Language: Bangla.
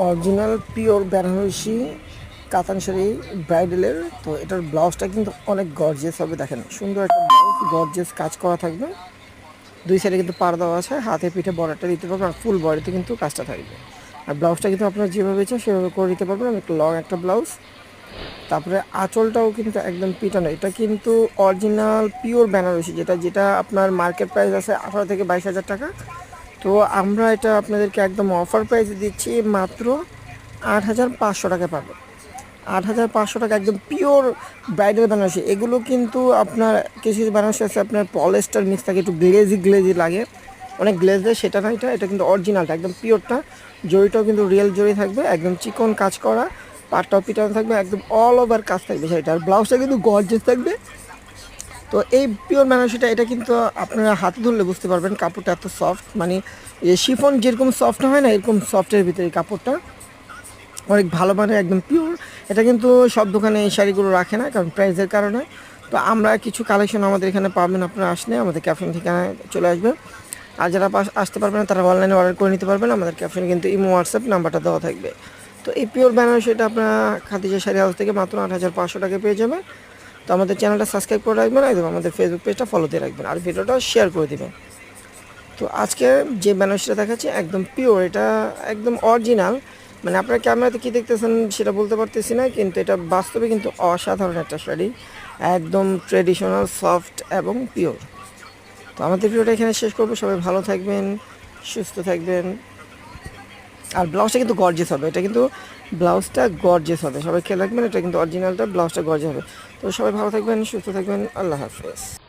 অরিজিনাল পিওর বেনারসি কাতান শাড়ি ব্রাইডালের। তো এটার ব্লাউজটা কিন্তু অনেক গর্জিয়াস হবে। দেখেন সুন্দর একটা ব্লাউজ, গর্জিয়াস কাজ করা থাকবে। দুই সাইডে কিন্তু পাড় দেওয়া আছে, হাতে পিঠে বর্ডারটা দিতে পারবেন, আর ফুল বডিতে কিন্তু কাজটা থাকবে। আর ব্লাউজটা কিন্তু আপনারা যেভাবে চান সেভাবে করে দিতে পারবেন। অনেক লং একটা ব্লাউজ। তারপরে আঁচলটাও কিন্তু একদম পিটানো। এটা কিন্তু অরিজিনাল পিওর বেনারসি, যেটা যেটা আপনার মার্কেট প্রাইস আছে 18 থেকে 22 হাজার টাকা। তো আমরা এটা আপনাদেরকে একদম অফার প্রাইসে দিচ্ছি মাত্র 8,500 টাকা পাবেন। 8,500 টাকা একদম পিওর ব্রাইডাল বেনারসি। এগুলো কিন্তু আপনার কিছু কিছু বেনারসি আছে আপনার পলিস্টার মিক্স থাকে, একটু গ্লেজি গ্লেজি লাগে, অনেক গ্লেজ দেয়, সেটা না। এটা কিন্তু অরিজিনালটা একদম পিওরটা। জরিটাও কিন্তু রিয়েল জরি থাকবে, একদম চিকন কাজ করা, পাটটাও পিটানো থাকবে, একদম অল ওভার কাজ থাকবে সেটা। আর ব্লাউজটা কিন্তু গর্জিয়াস থাকবে। তো এই পিওর বেনারসিটা এটা কিন্তু আপনারা হাতে ধরলে বুঝতে পারবেন কাপড়টা এত সফট, মানে শিফন যেরকম সফট হয় না, এরকম সফটের ভিতরে কাপড়টা অনেক ভালো মানের, একদম পিওর। এটা কিন্তু সব দোকানে এই শাড়িগুলো রাখে না, কারণ প্রাইসের কারণে। তো আমরা কিছু কালেকশন আমাদের এখানে পাবেন, আপনারা আসলে আমাদের ক্যাফেন ঠিকানায় চলে আসবেন। আর যারা আসতে পারবেন না তারা অনলাইনে অর্ডার করে নিতে পারবেন। আমাদের ক্যাফেনে কিন্তু ইমো হোয়াটসঅ্যাপ নাম্বারটা দেওয়া থাকবে। তো এই পিওর বেনারসিটা আপনারা খাদিজা শাড়ি হাউস থেকে মাত্র 8,500 টাকা পেয়ে যাবেন। তো আমাদের চ্যানেলটা সাবস্ক্রাইব করে রাখবেন, একদম আমাদের ফেসবুক পেজটা ফলো দিয়ে রাখবেন, আর ভিডিওটা শেয়ার করে দেবেন। তো আজকে যে বেনারসিটা দেখাচ্ছি একদম পিওর, এটা একদম অরিজিনাল। মানে আপনার ক্যামেরাতে কী দেখতেছেন সেটা বলতে পারতেছি না, কিন্তু এটা বাস্তবে কিন্তু অসাধারণ একটা শাড়ি, একদম ট্রেডিশনাল, সফট এবং পিওর। তো আমাদের ভিডিওটা এখানে শেষ করবো। সবাই ভালো থাকবেন, সুস্থ থাকবেন। আর ব্লাউজটা কিন্তু গর্জিয়াস হবে, এটা কিন্তু ব্লাউজটা গর্জিয়াস হবে, সবাই খেয়াল রাখবেন। এটা কিন্তু অরিজিনালটা, ব্লাউজটা গর্জিয়াস হবে। তো সবাই ভালো থাকবেন, সুস্থ থাকবেন। আল্লাহ হাফেজ।